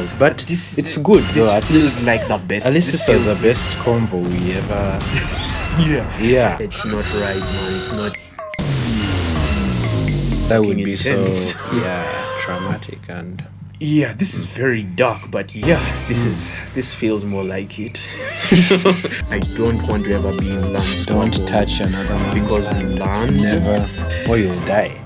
else. But it's good though. At least like the best. At least this was the best convo we ever. Yeah. It's not right, man. It's not. That would be intense. so traumatic and. Yeah, this is very dark, but this feels more like it. I don't want to ever be in land. Don't touch another man because land never, or you'll die.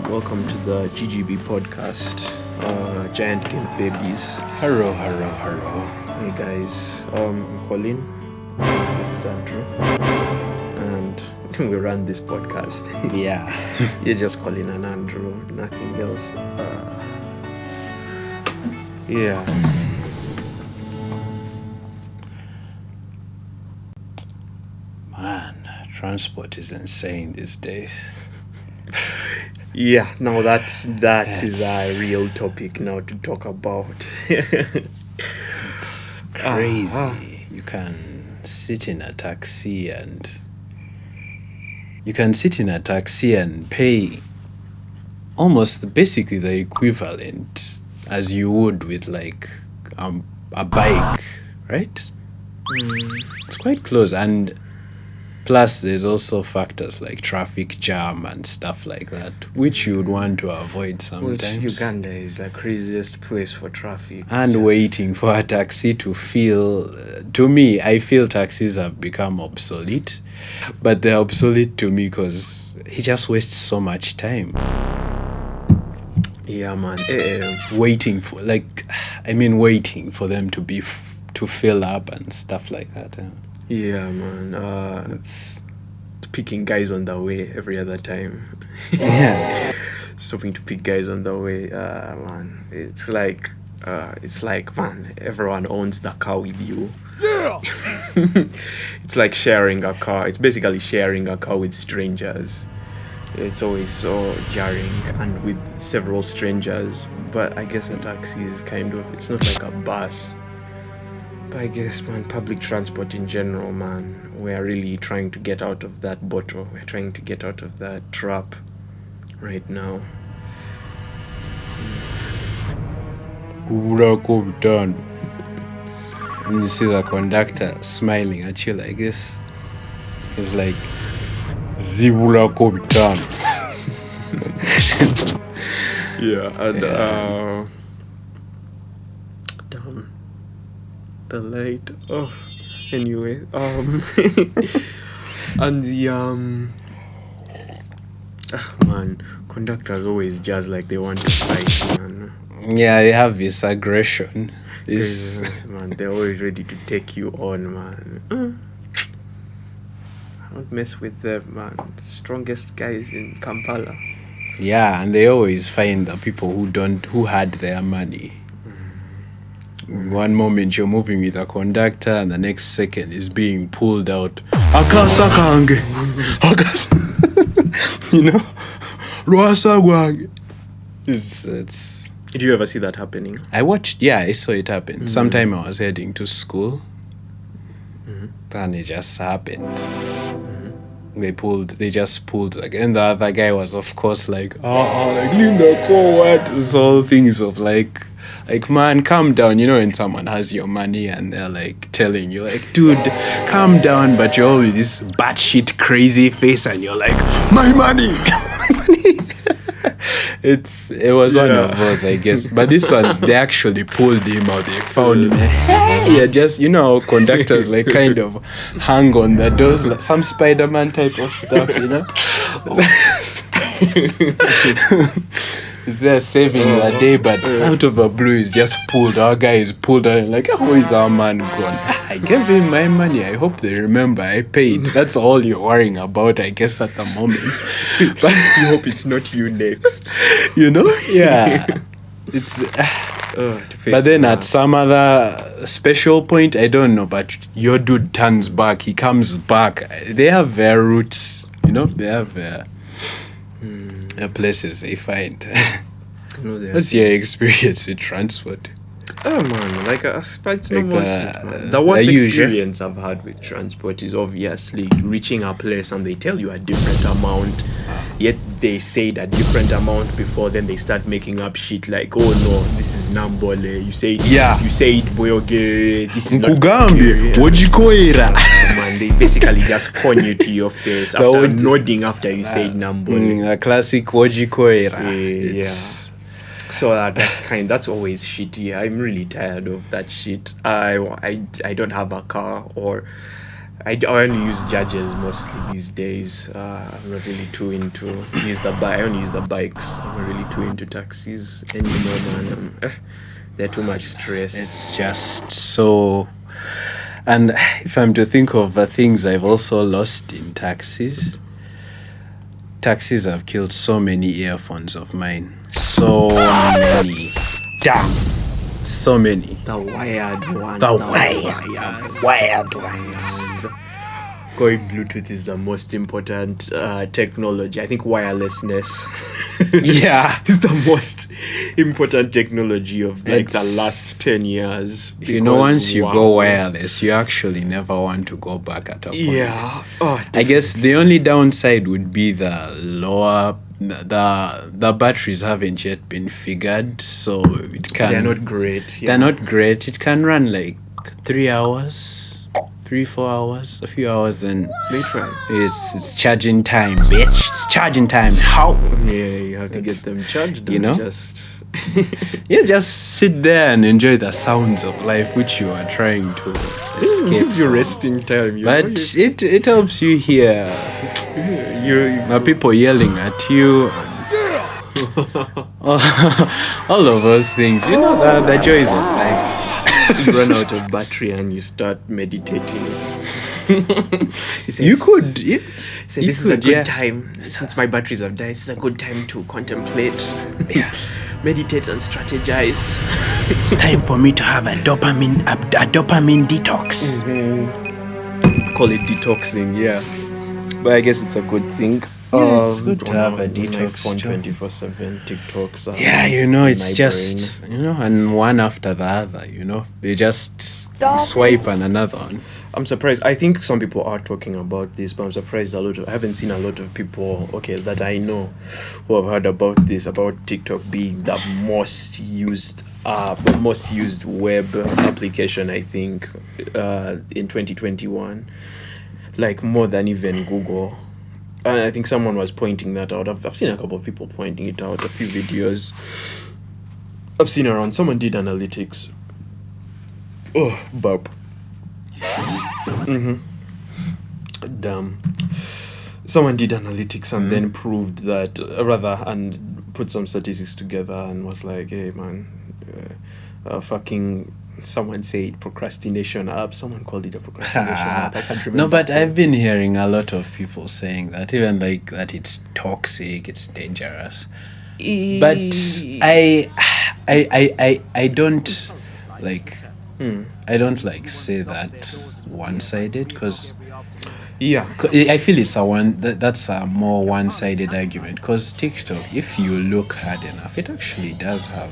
Welcome to the GGB podcast, Giant Gimp Babies. Hello. Hey guys, I'm Collin, this is Andrew, and we run this podcast. Yeah. You're just Collin and Andrew, nothing else. Man, transport is insane these days. Yeah, now that is a real topic now to talk about. It's crazy. You can sit in a taxi and pay almost basically the equivalent as you would with like a bike, right? It's quite close. And plus, there's also factors like traffic jam and stuff like that, which you would want to avoid sometimes. Uganda is the craziest place for traffic. And waiting for a taxi to feel... To me, I feel taxis have become obsolete. But they're obsolete to me because he just wastes so much time. Yeah, man. Waiting for them to fill up and stuff like that. Yeah, man. It's picking guys on the way every other time. Yeah. Stopping to pick guys on the way. Man, it's like man, everyone owns the car with you. Yeah. It's like sharing a car. It's basically sharing a car with strangers. It's always so jarring, and with several strangers. But I guess a taxi is it's not like a bus. But I guess, man, public transport in general, man, we're really trying to get out of that bottle. We're trying to get out of that trap right now. And you see the conductor smiling at you like this. He's like, Zibula Kobitan. Yeah, and damn. The light. Oh, anyway. And the man, conductors always just like they want to fight, man. Yeah, they have this aggression. Man, they're always ready to take you on, man. Don't mess with them, man. The strongest guys in Kampala. Yeah, and they always find the people who had their money. One moment you're moving with a conductor, and the next second is being pulled out. Akasakange, you know, Ruasagwang. It's. Did you ever see that happening? I saw it happen. Sometime I was heading to school. Then it just happened. They just pulled like, and the other guy was of course like, like Linda, what? So things of like, man, calm down. You know, when someone has your money and they're like telling you like, dude, calm down, but you're all with this batshit crazy face and you're like, my money. It was one of those, I guess. But this one, they actually pulled him out. They found him. Hey, just, you know, conductors like kind of hang on the doors, like some Spider-Man type of stuff, you know. Is there saving the day, but out of the blue is just pulled. Our guy is pulled out and like, how is our man gone? I gave him my money. I hope they remember I paid. That's all you're worrying about, I guess, at the moment. But you hope it's not you next. You know? Yeah. It's but then at some other special point, I don't know, but your dude turns back, he comes back. They have their routes You know, they have places they find. What's your experience with transport? Oh man, like it's Like normal shit, man. The worst experience I've had with transport is obviously reaching a place and they tell you a different amount, yet they say that different amount before, then they start making up shit like, oh no, this is Nambole. You say you say it Boyoge, this is not Kugambi, Wojikoira. Man, they basically just con you to your face after nodding after you say Nambole. A classic Wojikoira. Yeah. So that's always shitty. I'm really tired of that shit. I don't have a car, or I only use judges mostly these days. I'm not really too into I only use the bikes. I'm not really too into taxis anymore, man. They're too much stress. It's just so. And if I'm to think of the things I've also lost in taxis have killed so many earphones of mine. So many. Damn. So many. The wired ones. The wired ones. Going Bluetooth is the most important technology. I think wirelessness is the most important technology of like the last 10 years. You know, once you go wireless, you actually never want to go back at all. Yeah. I guess the only downside would be the lower the batteries haven't yet been figured, so it can. They're not great. They're not great. It can run like 3 hours. 3-4 hours, a few hours, then they try. It's charging time, bitch. It's charging time. How? Yeah, you have to get them charged. You know, just sit there and enjoy the sounds of life, which you are trying to escape. Your resting time, but it helps you hear people yelling at you. All of those things, you know, the joys of life. You run out of battery and you start meditating. This is a good time. Since my batteries have died, this is a good time to contemplate, meditate and strategize. It's time for me to have a dopamine detox. Call it detoxing, yeah. But I guess it's a good thing. It's good to have a detox. 24/7 TikToks. It's just brain. And one after the other. They just swipe on another one. I'm surprised. I think some people are talking about this, but I'm surprised I haven't seen a lot of people that I know who have heard about this, about TikTok being the most used web application, I think in 2021, like more than even Google. I think someone was pointing that out. I've seen a couple of people pointing it out. A few videos I've seen around. Someone did analytics. Oh, burp. Damn. Someone did analytics and then proved that, and put some statistics together and was like, hey man, someone said procrastination app. Someone called it a procrastination app. I can't remember. No, but I've been hearing a lot of people saying that, even like that it's toxic, it's dangerous. But I don't like say that one-sided, because I feel it's that's a more one-sided argument, because TikTok, if you look hard enough, it actually does have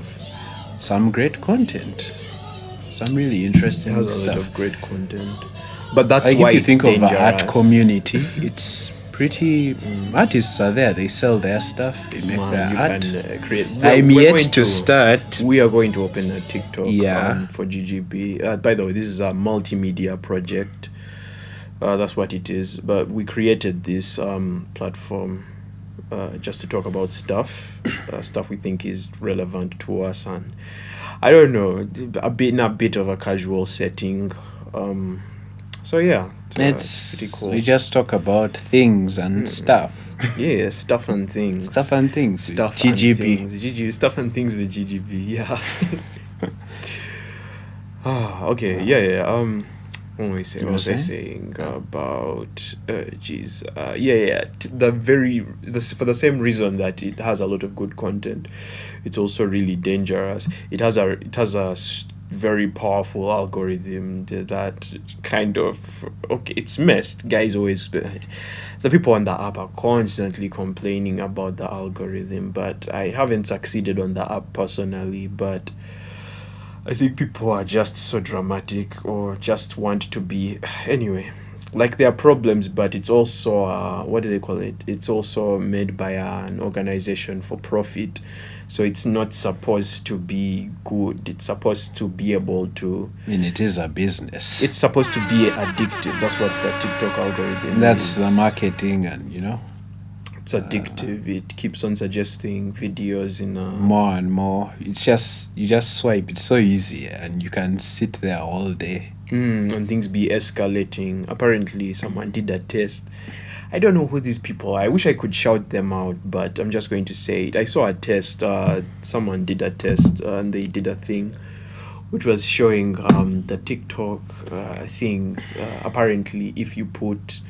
some great content. Some really interesting stuff. A lot of great content. But that's like why if you think dangerous. Of the art community, it's pretty. Artists are there. They sell their stuff. They make their art. Create. I'm yet to start. We are going to open a TikTok for GGB. By the way, this is a multimedia project. That's what it is. But we created this platform just to talk about stuff we think is relevant to us, and I don't know, in a bit of a casual setting. So yeah, it's pretty cool. We just talk about things and stuff. Yeah, stuff and things. Stuff and things. Stuff GGB. And things. Stuff and things with GGB. Yeah. Okay. Yeah. What was I saying about? For the same reason that it has a lot of good content, it's also really dangerous. It has a very powerful algorithm that kind of, okay, it's messed. Guys always, the people on the app are constantly complaining about the algorithm, but I haven't succeeded on the app personally. But I think people are just so dramatic or just want to be, anyway, like there are problems, but it's also what do they call it, it's also made by an organization for profit, so it's not supposed to be good. It's supposed to be able to, I mean, it is a business. it's supposed to be addictive. That's what the TikTok algorithm That's is. the marketing, and It's addictive. It keeps on suggesting videos in more and more. It's just, you just swipe. It's so easy, and you can sit there all day. And things be escalating. Apparently someone did a test. I don't know who these people are. I wish I could shout them out, but I'm just going to say it. I saw a test. Someone did a test, and they did a thing which was showing the TikTok things. Apparently, if you put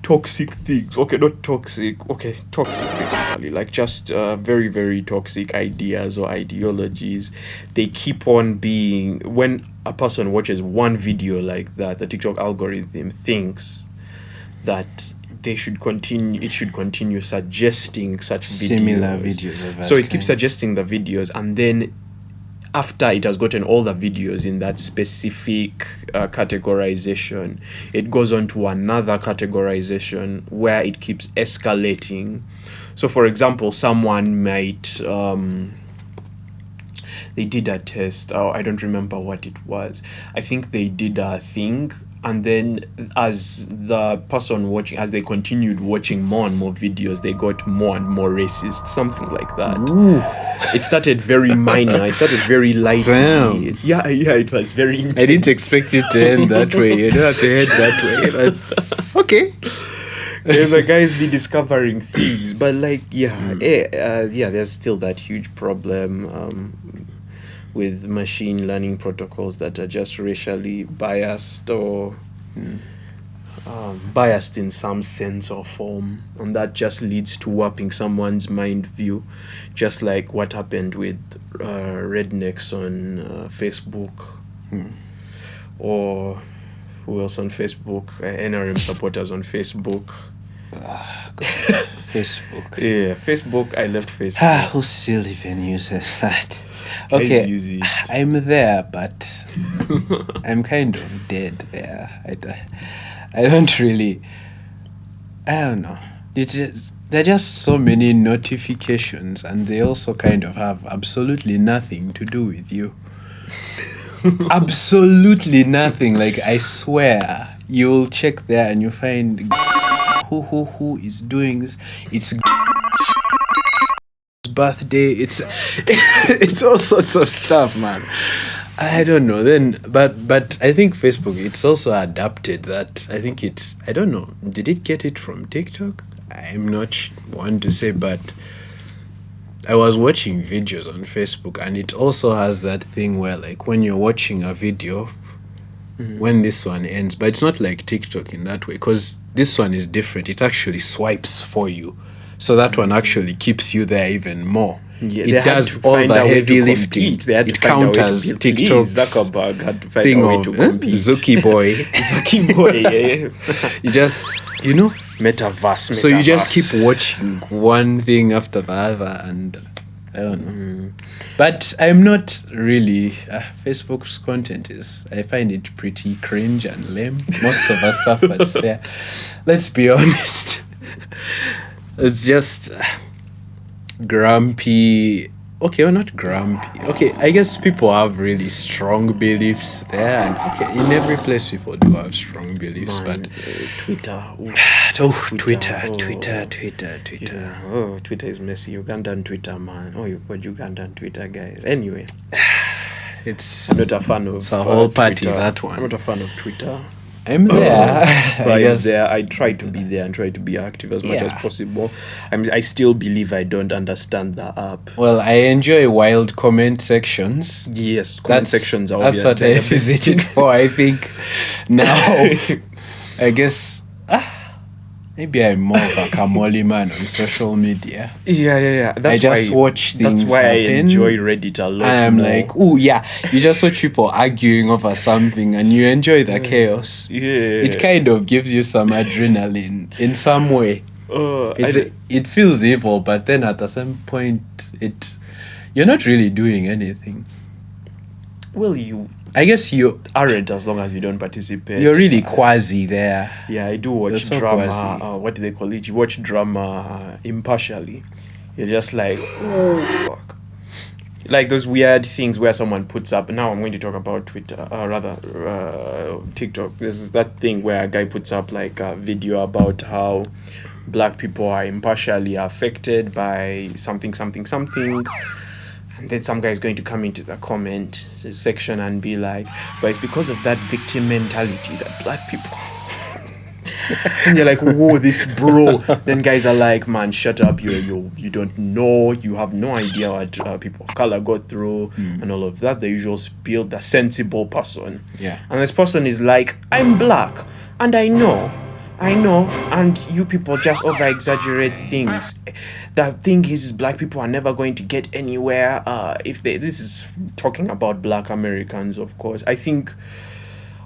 toxic things, toxic basically, like just very, very toxic ideas or ideologies, they keep on being, when a person watches one video like that, the TikTok algorithm thinks that it should continue suggesting such Similar videos of that so it kind. keeps suggesting the videos, and then after it has gotten all the videos in that specific categorization, it goes on to another categorization where it keeps escalating. So for example, someone might they did a test. Oh, I don't remember what it was. I think they did a thing, and then as the person watching, as they continued watching more and more videos, they got more and more racist, something like that. Ooh. It started very minor. It started very lightly. Damn. Yeah, it was very intense. I didn't expect it to end that way. You don't have to head that way. But okay. The guys be discovering things, but like, there's still that huge problem with machine learning protocols that are just racially biased or biased in some sense or form, and that just leads to warping someone's mind view, just like what happened with rednecks on Facebook, or who else on Facebook, NRM supporters on Facebook. Facebook. Yeah, Facebook. I left Facebook. Who still even uses that? Guys Okay, use it. I'm there, but I'm kind of dead there. I don't really. I don't know. There are just so many notifications, and they also kind of have absolutely nothing to do with you. Absolutely nothing. Like, I swear, you'll check there and you find who is doing this. It's birthday. It's all sorts of stuff, man. I don't know. Then, but I think Facebook, it's also adapted that. I don't know. Did it get it from TikTok? I'm not one to say, but I was watching videos on Facebook, and it also has that thing where, like, when you're watching a video, when this one ends, but it's not like TikTok in that way, because this one is different. It actually swipes for you, so that one actually keeps you there even more. Yeah, It does all the heavy lifting. It counters TikTok's Zuckerberg had to find thing a way of to compete. Zuki boy. Zuki boy, yeah. You just, Metaverse. so you just keep watching one thing after the other, and I don't know. But I'm not really. Facebook's content I find it pretty cringe and lame. Most of our stuff that's there, let's be honest, it's just grumpy. Okay, or not grumpy. Okay, I guess people have really strong beliefs there, and okay, in every place people do have strong beliefs, but Twitter. Twitter. Yeah. Oh, Twitter is messy. Ugandan Twitter, man. Oh, you've got Ugandan Twitter, guys. Anyway, I'm not a fan of. It's a whole party, Twitter. that one. I'm not a fan of Twitter. I'm there. I try to be there and try to be active as much as possible. I still believe I don't understand the app. Well, I enjoy wild comment sections. Yes, comment sections are That's what I visited for. I think now, I guess Maybe I'm more of a Kamoli man on social media. Yeah. I just watch things That's why happen, I enjoy Reddit a lot. and I'm more. like, oh yeah, you just watch people arguing over something and you enjoy the chaos. Yeah. It kind of gives you some adrenaline in some way. It feels evil, but then at the same point, you're not really doing anything. Well, you I guess you aren't, as long as you don't participate. You're really quasi there. Yeah, I do watch so drama. What do they call it? You watch drama impartially. You're just like, oh fuck. Like those weird things where someone puts up. Now I'm going to talk about Twitter, TikTok. There's that thing where a guy puts up like a video about how black people are impartially affected by something. And then some guy is going to come into the comment section and be like, but it's because of that victim mentality that black people... And you're like, whoa, this bro. Then guys are like, man, shut up. You don't know. You have no idea what people of color go through and all of that. The usual spiel, the sensible person. Yeah. And this person is like, I'm black and I know, and you people just over-exaggerate things. The thing is black people are never going to get anywhere this is talking about black Americans, of course. I think,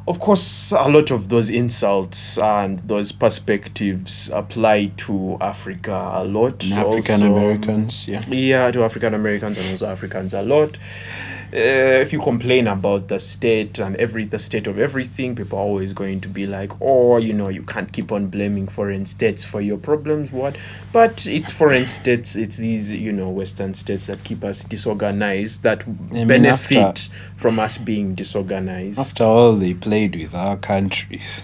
of course, a lot of those insults and those perspectives apply to Africa a lot. African Americans, yeah. Yeah, to African Americans and also Africans a lot. If you complain about the state and the state of everything, people are always going to be like, oh, you can't keep on blaming foreign states for your problems. What? But it's foreign states, it's these, Western states that keep us disorganized, that benefit from us being disorganized. After all, they played with our countries.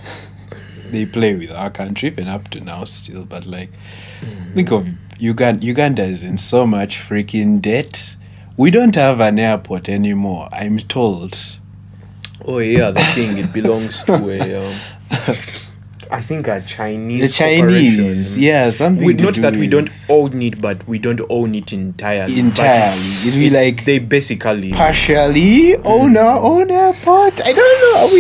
They play with our country, even up to now still. But think of Uganda is in so much freaking debt. We don't have an airport anymore, I'm told. Oh yeah, the thing, it belongs to I think a Chinese. The Chinese, yeah, something. Not that we don't own it, but we don't own it entirely. It'd be like they basically partially own our own airport. I don't know.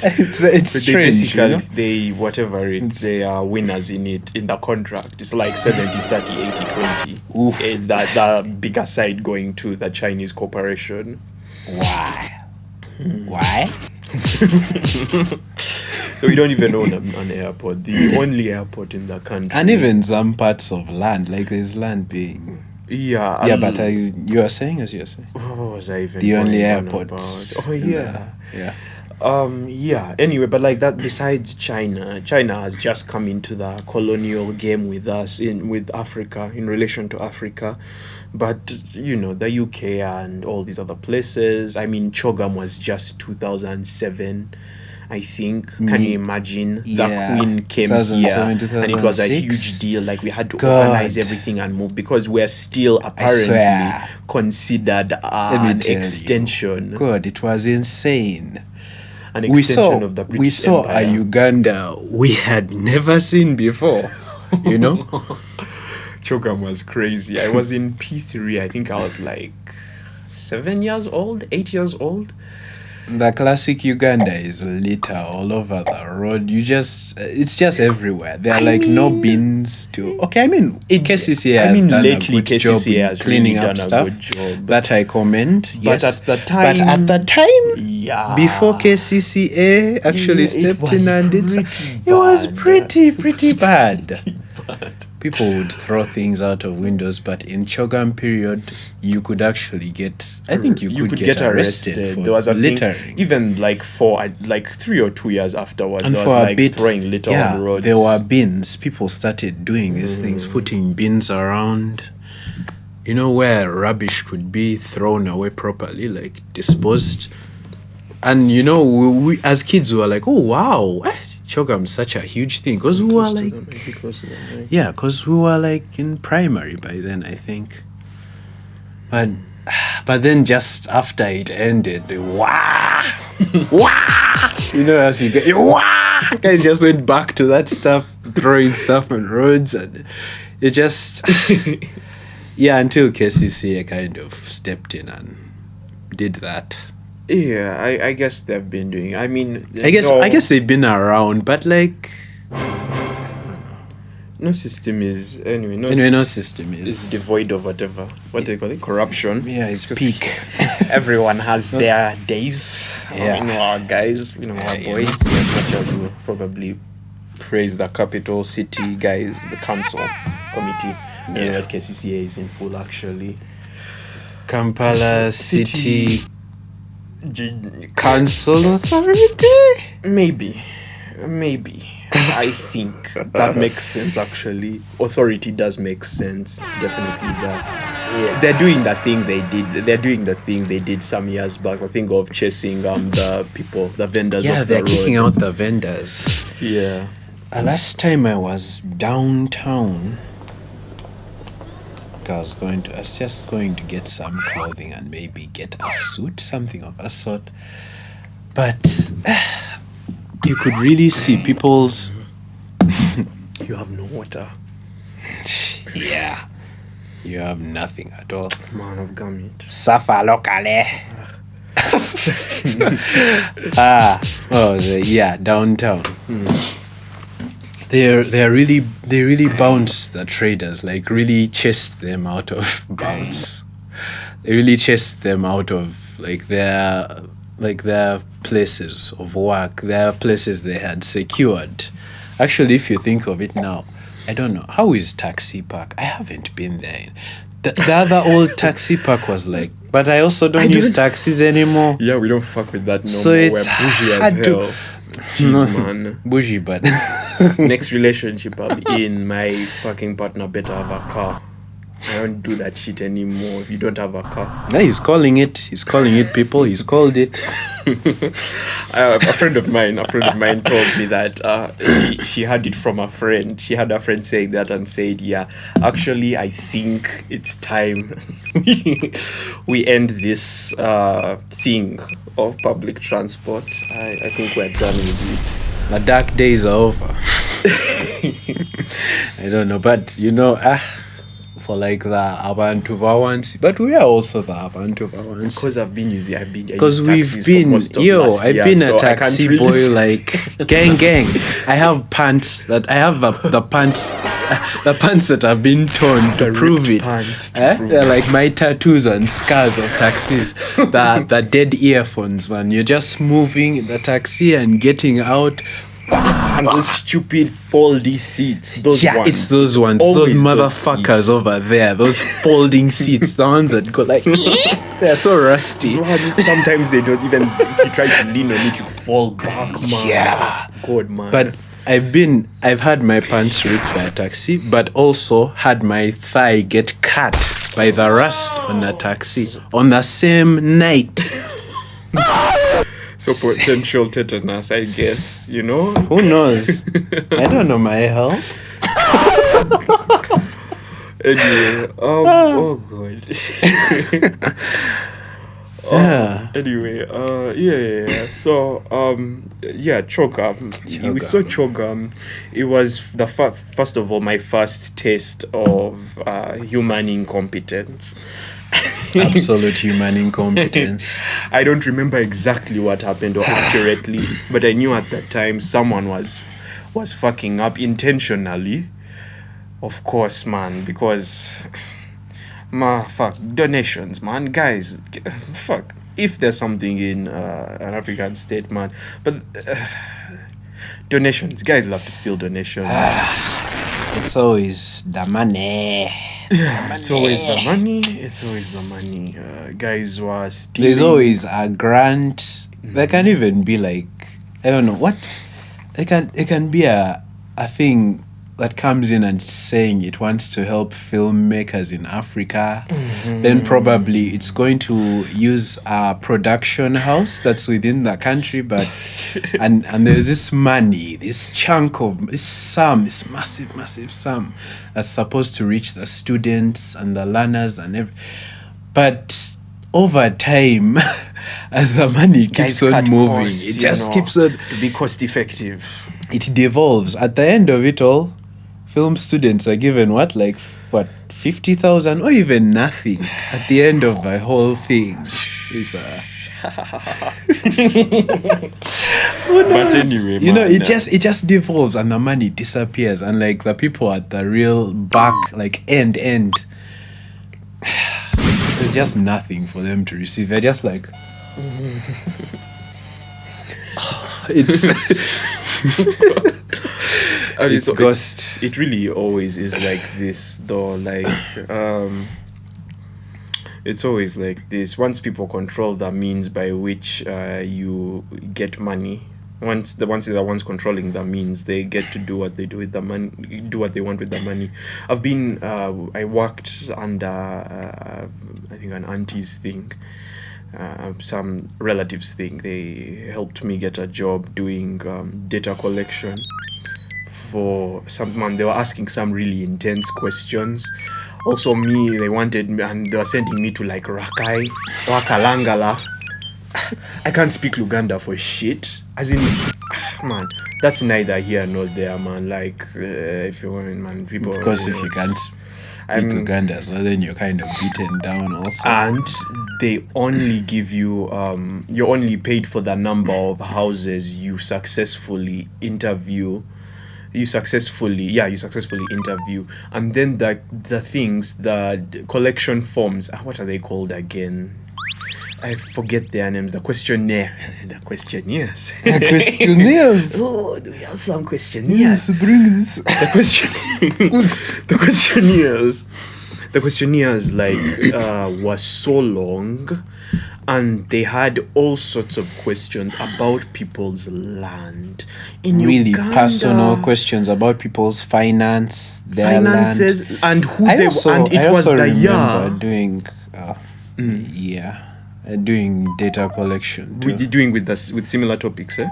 It's strange. They whatever they are winners in it in the contract. It's like 70, 30, 80, 20. Oof. The bigger side going to the Chinese corporation. Why? Why? So we don't even own an airport. The only airport in the country. And even some parts of land, like there's land being... Yeah. Yeah, but you are saying, as you're saying. What was I even the only airport about? Oh, yeah. Yeah. Yeah. Anyway, but like that, besides China has just come into the colonial game with us, with Africa, in relation to Africa. But, the UK and all these other places. I mean, Chogam was just 2007, I think. Can you imagine? Yeah. The Queen came here and it was a huge deal. Like, we had to organize everything and move because we're still apparently considered an extension. God, it was insane. An extension of the British Empire. A Uganda we had never seen before, Chogam was crazy. I was in P3. I think I was like 7 years old, 8 years old. The classic Uganda is litter all over the road. It's just everywhere. There are no bins to... Okay, KCC has done a good job in cleaning up stuff. That I commend, yes. But at the time, yeah, before KCCA actually stepped in and did... It was pretty bad. People would throw things out of windows, but in Chogam period, you could actually get... I think you could get arrested for there was a littering. Thing, even for 3 or 2 years afterwards, and there for was a bit, throwing litter on the roads. There were bins. People started doing these things, putting bins around, where rubbish could be thrown away properly, disposed. And, we as kids, we were like, oh, wow, Chogam's such a huge thing. Because we were yeah, because we were in primary by then, I think. But then just after it ended, wah! As you get, guys just went back to that stuff, throwing stuff on roads, and it just, until KCCA kind of stepped in and did that. Yeah, I guess they've been doing. I mean, I guess they've been around, but no system is anyway. No system is devoid of whatever. What do you call it? Corruption. Yeah, it's peak. Everyone has their days. Yeah. Our guys, our boys. As much as we probably praise the capital city guys, the council committee. In that case, CCA is in full actually. Kampala City Council Authority? Maybe. I think that makes sense actually. Authority does make sense. It's definitely that. Yeah. They're doing that thing they did. They're doing the thing they did some years back. I think of chasing the people, the vendors. Yeah, of the they're road. kicking out the vendors. Yeah. Last time I was downtown, I was just going to get some clothing and maybe get a suit, something of a sort. But you could really see people's. You have no water. Yeah. You have nothing at all. Man of Gimp. Suffer locally. Downtown. They really bounced the traders, like really chased them out of bounds. They really chased them out of their places of work, their places they had secured. Actually, if you think of it now, I don't know, how is Taxi Park? I haven't been there. The other old Taxi Park was like, but I also don't use taxis anymore. Yeah, we don't fuck with that no So more. it's We're bougie as hard to- hell. Jeez, man. Bougie, but Next relationship I'm in, my fucking partner better have a car. I don't do that shit anymore if you don't have a car. yeah, he's calling it, people. He's called it. A friend of mine told me that she had it from a friend. She had a friend saying that and said, yeah, actually, I think it's time we end this thing of public transport. I think we're done with it. The dark days are over. I don't know, but for like the Abantu ones, but we are also the Abantu ones. Because I've used Because we've taxis for been, most of I've last been year, a so I can't taxi really boy, say- like gang. I have pants that the pants that have been torn to ripped prove it. pants to prove They're like my tattoos and scars of taxis. the dead earphones, man. You're just moving in the taxi and getting out. And those stupid foldy seats. Those ones. It's those ones. Always those those motherfuckers seats. over there. Those folding seats. The ones that go like, they're so rusty. Man, sometimes they don't even, if you try to lean on it, you fall back, man. Yeah. God, man. But I've had my pants ripped by a taxi, but also had my thigh get cut by the rust on a taxi on the same night. so potential tetanus, I guess, Who knows? I don't know my health. Anyway, oh god. Anyway, yeah. So, Choga. We saw Choga. It was the first of all my first taste of human incompetence. Absolute human incompetence. I don't remember exactly what happened or accurately, but I knew at that time someone was fucking up intentionally. Of course, man, because fuck donations, man, guys. Fuck, if there's something in an African state, man, but donations, guys love to steal donations. It's always the money. It's always the money. Guys were stealing. There's always a grant. There can even be like, I don't know what. It can be a thing that comes in and saying it wants to help filmmakers in Africa. Then probably it's going to use a production house that's within the country, but and there's this money, this chunk of this sum, this massive sum that's supposed to reach the students and the learners and but over time, as the money keeps on moving, it just keeps on to be cost effective. It devolves. At the end of it all, film students are given 50,000 or even nothing at the end of the whole thing. But anyway, you know, man, it just devolves and the money disappears, and like the people at the real back, like end, there's just nothing for them to receive. They're just like, it's and it's ghost. It really always is like this, though. Like, it's always like this. Once people control the means by which you get money, once the ones controlling the means, they get to do what they do with the money, do what they want with the money. I worked under I think an auntie's thing, some relatives thing. They helped me get a job doing data collection for someone. They were asking some really intense questions. Also me, they wanted me, and they were sending me to like Rakai, Wakalangala. I can't speak Uganda for shit. As in, man, that's neither here nor there, man. Like, if you want, man, people. Of course, if you can't speak Uganda, so then you're kind of beaten down also. And they only give you, you're only paid for the number of houses you successfully interview. You successfully interview, and then the things, the collection forms, what are they called again? I forget their names. The questionnaires. Oh, do we have some questionnaires? Yes, bring this. The questionnaires like was so long, and they had all sorts of questions about people's land in really Uganda. Personal questions about people's finances, land. And who I they also, were, and it I was also the remember year. doing data collection too. Doing with similar topics, eh?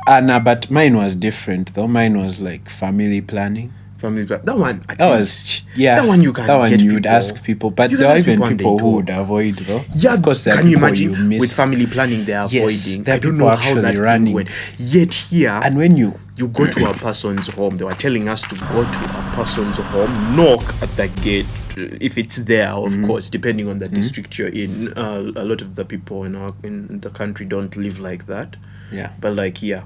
But mine was different though. Mine was like family planning. That one, that one you can that one get you would people. ask people, but there are even people who would avoid though. Yeah, of course, there are can you people imagine you miss. with family planning they're Yes, avoiding? there are I don't people know how that actually thing running. went. Yet here, And when you go to a person's home, they were telling us to go to a person's home, knock at the gate, if it's there, of course, depending on the district you're in. A lot of the people in the country don't live like that. Yeah. But like, yeah,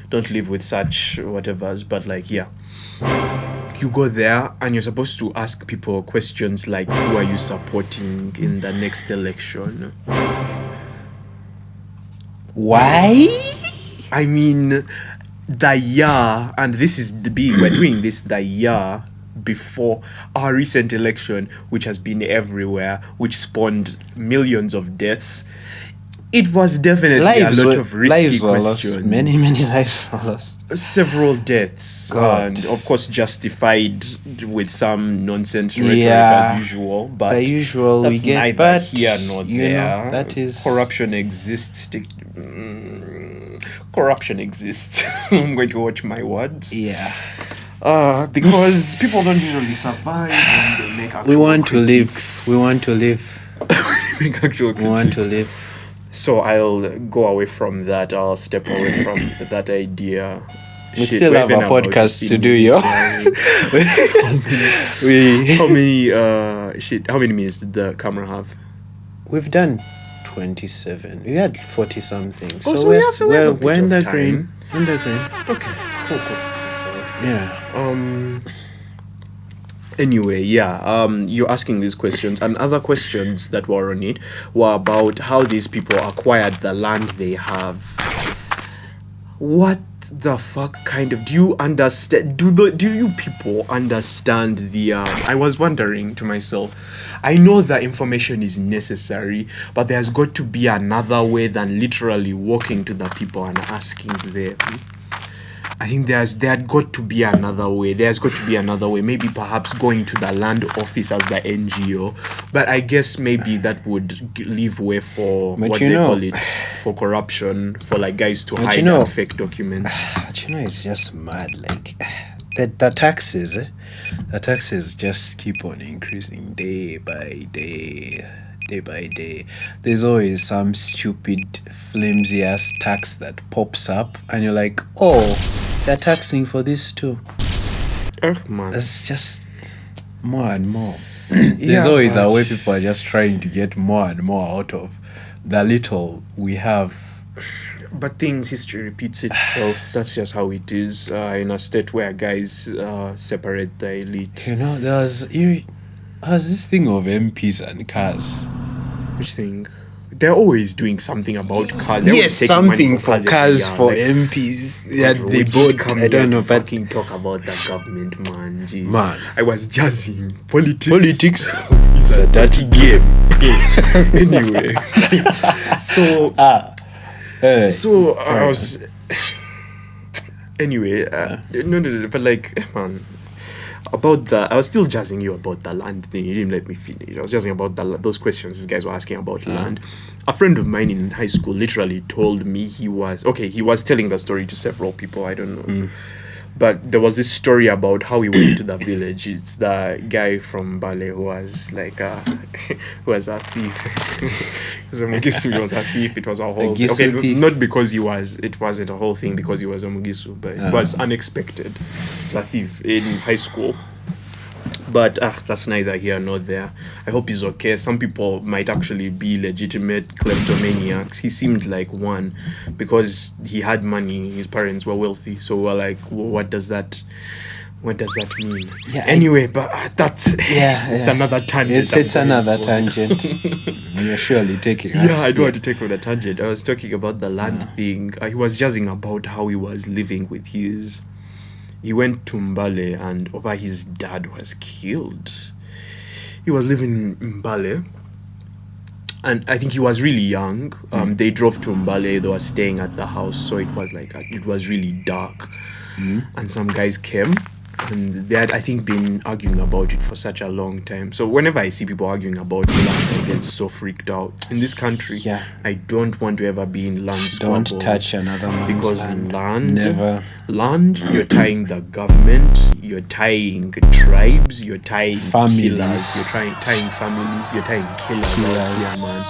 don't live with such whatevers. But like, yeah, you go there and you're supposed to ask people questions like, who are you supporting in the next election? why? I mean, the year, and this is we're doing this the year before our recent election, which has been everywhere, which spawned millions of deaths. It was definitely a lot of risky questions. Many lives were lost. Several deaths, God. and of course justified with some nonsense rhetoric Yeah. as usual. But The usual that's we get, neither but here nor you there. know, that is Corruption exists. Corruption exists. I'm going to watch my words. Yeah. Because people don't usually survive when they make actual We want to live. critiques. We want to live. Make actual We want to critiques. live. So I'll go away from that. I'll step away from that idea. We Shit, still we're have even a about podcast to 15 do, yo. minutes. How many minutes did the camera have? We've done 27. We had 40 something. Oh, So so we have a we're bit in of the time. green. In the green. Okay, cool. Yeah. Anyway, yeah, you're asking these questions, and other questions that were on it were about how these people acquired the land they have. What the fuck kind of, do you understand, do you people understand the I was wondering to myself, I know that information is necessary, but there's got to be another way than literally walking to the people and asking them. I think there had got to be another way. There's got to be another way. Maybe perhaps going to the land office as the NGO. But I guess maybe that would leave way for But what you they know- call it, for corruption, for like guys to But hide you know- and fake documents. But you know, it's just mad. Like, the taxes, the taxes just keep on increasing day by day. There's always some stupid, flimsy ass tax that pops up, and you're like, oh, they're taxing for this too. Man. It's just more and more. There's always a way people are just trying to get more and more out of the little we have. But history repeats itself. That's just how it is in a state where guys separate the elite. You know, there was this thing of MPs and cars. Which thing? They're always doing something about cars. They're Yes, something for cars for MPs. Yeah, they both. I don't know, but fucking talk about the government, man. Jeez. Man, I was jazzing politics. Politics is a dirty game. Anyway, so I was. Anyway, no, but like, man. About that, I was still jazzing you about the land thing. You didn't let me finish. I was jazzing about those questions these guys were asking about land. A friend of mine in high school literally told me he was telling the story to several people. I don't know. But there was this story about how he went to the village. It's the guy from Bale who was like who was a thief. He was a thief. It was a whole thief. Not because it wasn't a whole thing because he was a Mugisu, but it was unexpected. He was a thief in high school. But that's neither here nor there. I hope he's okay. Some people might actually be legitimate kleptomaniacs. He seemed like one because he had money. His parents were wealthy. So we're like, what does that mean? Yeah, anyway, but it's another tangent. It's another tangent. You're surely taking us. Yeah, I don't want to take on a tangent. I was talking about the land thing. He was jazzing about how he was living with he went to Mbale and over his dad was killed. He was living in Mbale and I think he was really young. They drove to Mbale, they were staying at the house, so it was really dark. And some guys came and they had, I think, been arguing about it for such a long time. So whenever I see people arguing about land, I get so freaked out. In this country, I don't want to ever be in land squabble. Don't touch another man's because land. Never. Land, you're tying the government, you're tying tribes, you're tying families. Killers, you're tying families, you're tying killers. Yeah, man.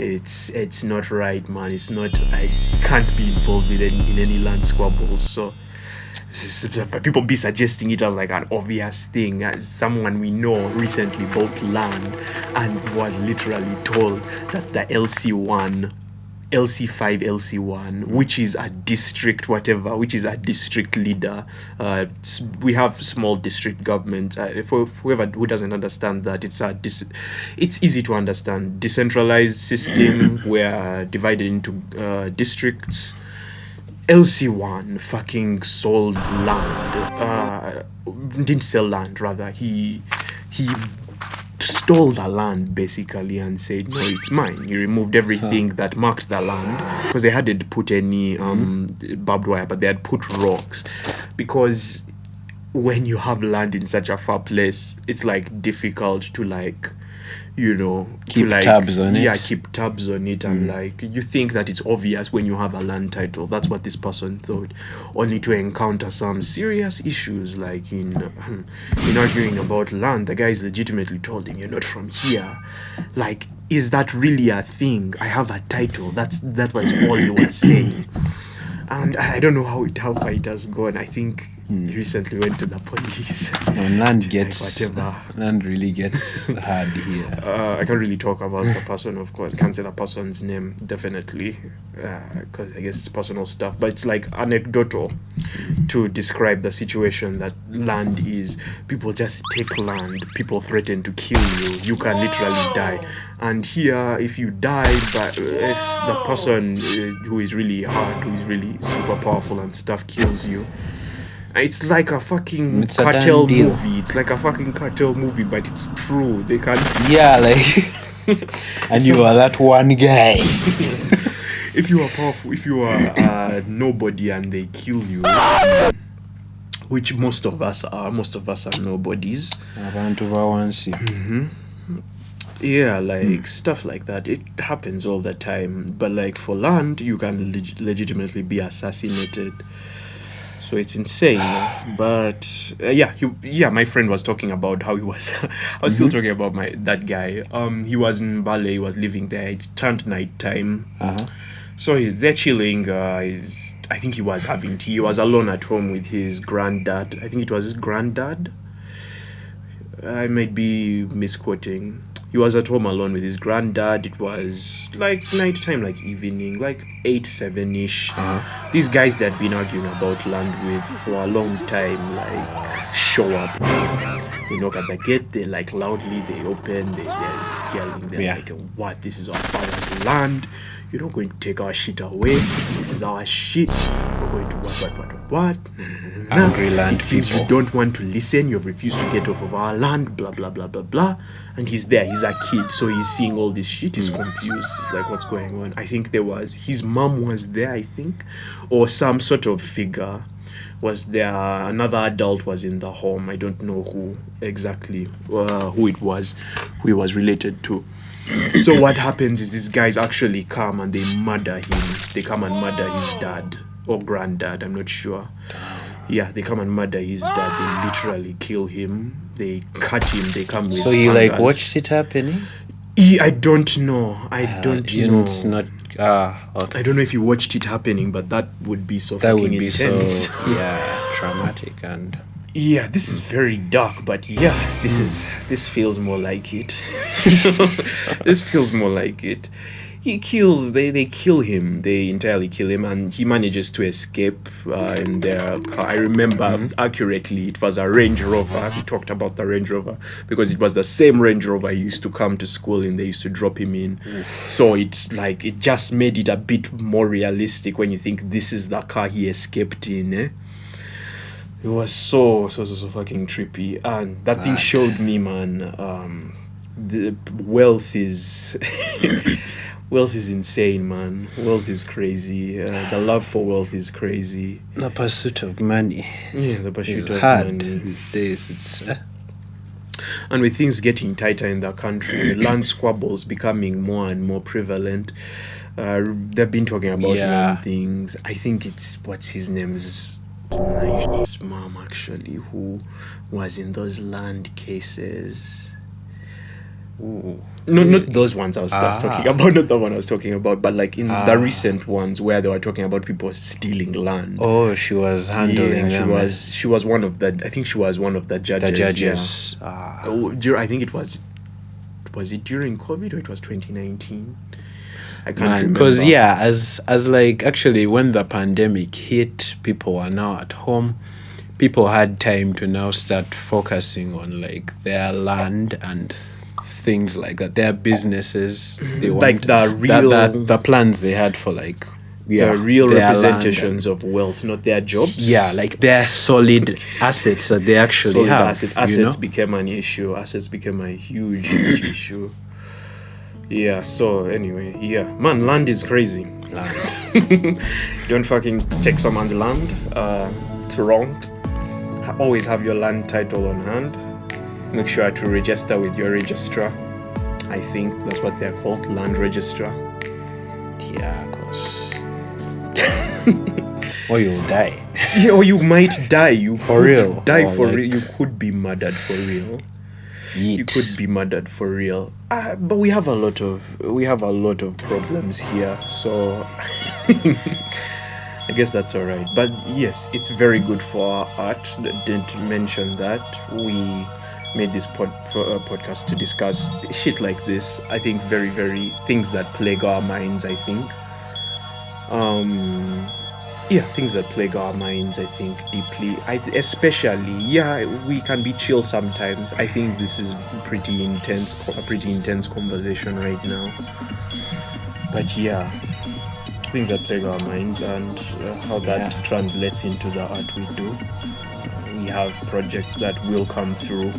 It's not right, man. It's not. I can't be involved in any land squabbles. So people be suggesting it as like an obvious thing. As someone we know recently bought land and was literally told that the LC1, LC5, LC1, which is a district whatever, which is a district leader. We have small district government. For whoever who doesn't understand that, it's easy to understand. Decentralized system where divided into districts. LC1 fucking sold land. Didn't sell land, rather. He stole the land basically and said, no, it's mine. He removed everything that marked the land because they hadn't put any barbed wire, but they had put rocks. Because when you have land in such a far place, it's like difficult to like, keep tabs on it. Yeah, keep tabs on it. And like, you think that it's obvious when you have a land title. That's what this person thought. Only to encounter some serious issues, like in arguing about land. The guys legitimately told him, you're not from here. Like, is that really a thing? I have a title. That was all he was saying. And I don't know how far it has gone. I think he recently went to the police. Land really gets hard here. I can't really talk about the person, of course. I can't say the person's name, definitely, because I guess it's personal stuff. But it's like anecdotal to describe the situation that land is. People just take land. People threaten to kill you. You can literally die. And here, if you die, but if the person who is really hard, who is really super powerful and stuff, kills you, it's like a fucking cartel movie. It's like a fucking cartel movie, but it's true. They can't. Yeah, like. And you are that one guy. If you are powerful, if you are nobody and they kill you, which most of us are nobodies. Yeah, like stuff like that. It happens all the time. But like for land, you can legitimately be assassinated. So it's insane. But my friend was talking about how he was. I was still talking about that guy. He was in Bale. He was living there. It turned nighttime. So they're chilling. I think he was having tea. He was alone at home with his granddad. I think it was his granddad. I might be misquoting. He was at home alone with his granddad. It was like nighttime, like evening, like 8, 7-ish. These guys that had been arguing about land with for a long time, like, show up. They knock at the gate, they like loudly, they open, they're yelling, they're like, what? This is our father's land. You're not going to take our shit away. This is our shit. We're going to what? Angry land It seems people. you don't want to listen. You've refused to get off of our land. Blah blah blah blah blah. And he's there. He's a kid, so he's seeing all this shit. He's confused. He's like, what's going on? I think his mom was there. I think, or some sort of figure was there. Another adult was in the home. I don't know who exactly, who it was, who he was related to. So what happens is these guys actually come and they murder him. They come and murder his dad or granddad, I'm not sure. Yeah, they come and murder his dad. They literally kill him. They cut him. They come with So you like hangers. watched it happening? I don't know. I don't know. It's not. Okay. I don't know if you watched it happening, but that would be so That fucking would be intense. so traumatic and. Yeah, this is very dark, but yeah, this feels more like it. This feels more like it. They kill him. They entirely kill him, and he manages to escape in their car. I remember accurately, it was a Range Rover. We talked about the Range Rover because it was the same Range Rover he used to come to school in. They used to drop him in. So it's like, it just made it a bit more realistic when you think this is the car he escaped in, eh? It was so fucking trippy, and that thing showed me, man, the wealth is wealth is insane, man. Wealth is crazy. The love for wealth is crazy. The pursuit of money. Yeah, the pursuit It's of hard money. these days. It's And with things getting tighter in the country, land squabbles becoming more and more prevalent. They've been talking about many things. I think it's what's his name's mom actually, who was in those land cases. Ooh. Not those ones I was just talking about, not the one I was talking about, but like in the recent ones where they were talking about people stealing land. Oh, she was handling them. She was one of the, I think she was one of the judges. The judges. Yeah. I think it was it during COVID or it was 2019? I can't remember. Because as like actually when the pandemic hit, people were now at home. People had time to now start focusing on like their land and things like that, their businesses. They Like want the real the plans they had for like the real their representations of wealth, not their jobs. Yeah, like their solid assets that they actually Solid have. assets became an issue. Assets became a huge issue. Yeah, so anyway, man, land is crazy. Don't fucking take someone's land. It's wrong. Always have your land title on hand. Make sure to register with your registrar. I think that's what they're called, land registrar. Yeah, of course. Or you'll die. Yeah, or you might die. You For real. Die Or for like- real. You could be murdered for real. Yeet. You could be murdered for real. But we have a lot of problems here, so I guess that's all right. But yes, it's very good for our art. Didn't mention that we made this podcast to discuss shit like this. I think very, very things that plague our minds. I think. Things that plague our minds, I think, deeply. Especially, we can be chill sometimes. I think this is a pretty intense conversation right now. But things that plague our minds and how that translates into the art we do. We have projects that will come through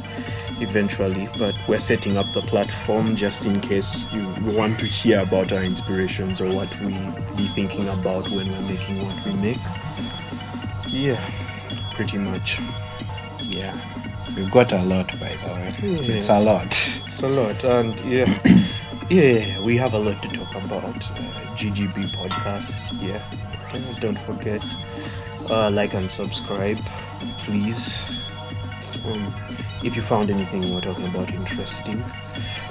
eventually, but we're setting up the platform just in case you want to hear about our inspirations or what we be thinking about when we're making what we make. Pretty much. We've got a lot, by the way. It's a lot. It's a lot, and we have a lot to talk about. GGB podcast. Don't forget, like and subscribe, please. If you found anything we're talking about interesting.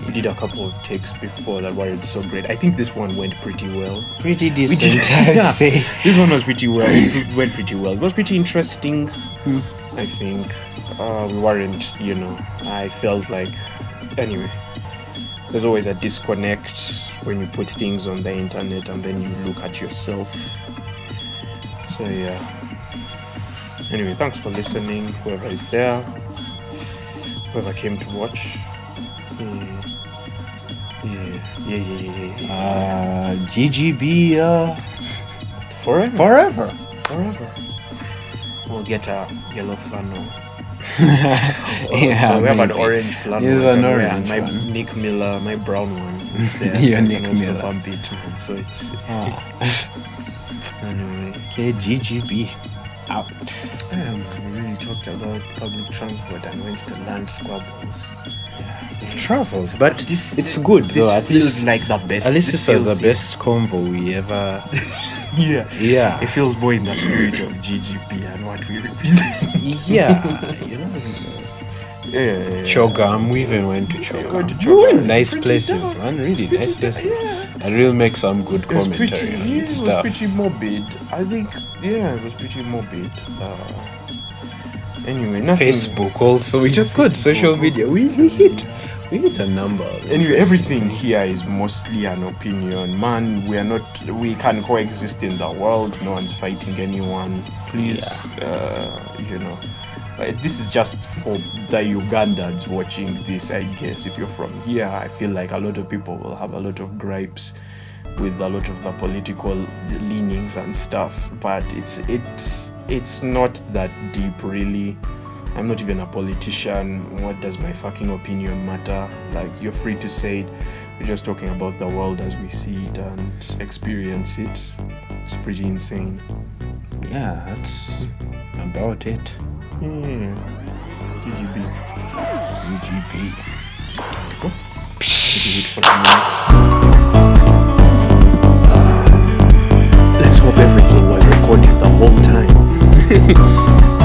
We did a couple of takes before that weren't so great. I think this one went pretty well. Pretty decent, I'd say. This one was pretty well. It went pretty well. It was pretty interesting. I think we weren't, I felt like... Anyway. there's always a disconnect when you put things on the internet and then you look at yourself. So yeah. Anyway, thanks for listening, whoever is there, whoever came to watch. GGB Forever. We'll get a yellow flannel. Yeah, we have an maybe. orange flannel. Use an Yeah, orange my one. Nick Miller, my brown one. There, Your so I Nick can also Miller. bump it, man. So it's anyway. Okay, GGB out. We really talked about public transport and went to land squabbles. We've traveled, but it's good This though. At feels least, like the best. at least this was the feels- best convo we ever. Yeah. Yeah, It feels more in the spirit of GGP and what we represent. yeah. You know, Yeah. Chogam. We even went to We Chogam. went to We went Chogam. nice Pretty places, dope. man. Really Pretty nice dope, places. yeah. And we'll make some good It was commentary pretty, on it it was stuff. pretty morbid. I think, it was pretty morbid. Anyway, nothing. Facebook also. We took good social media. We hit a number. Of Anyway, everything interesting here is mostly an opinion. Man, we can coexist in the world. No one's fighting anyone. Please, this is just for the Ugandans watching this, I guess. If you're from here, I feel like a lot of people will have a lot of gripes with a lot of the political leanings and stuff, but it's not that deep, really. I'm not even a politician. What does my fucking opinion matter? Like, you're free to say it. We're just talking about the world as we see it and experience it. It's pretty insane. Yeah, that's about it. Yeah. GGB. GGB. Let's hope everything was recorded the whole time.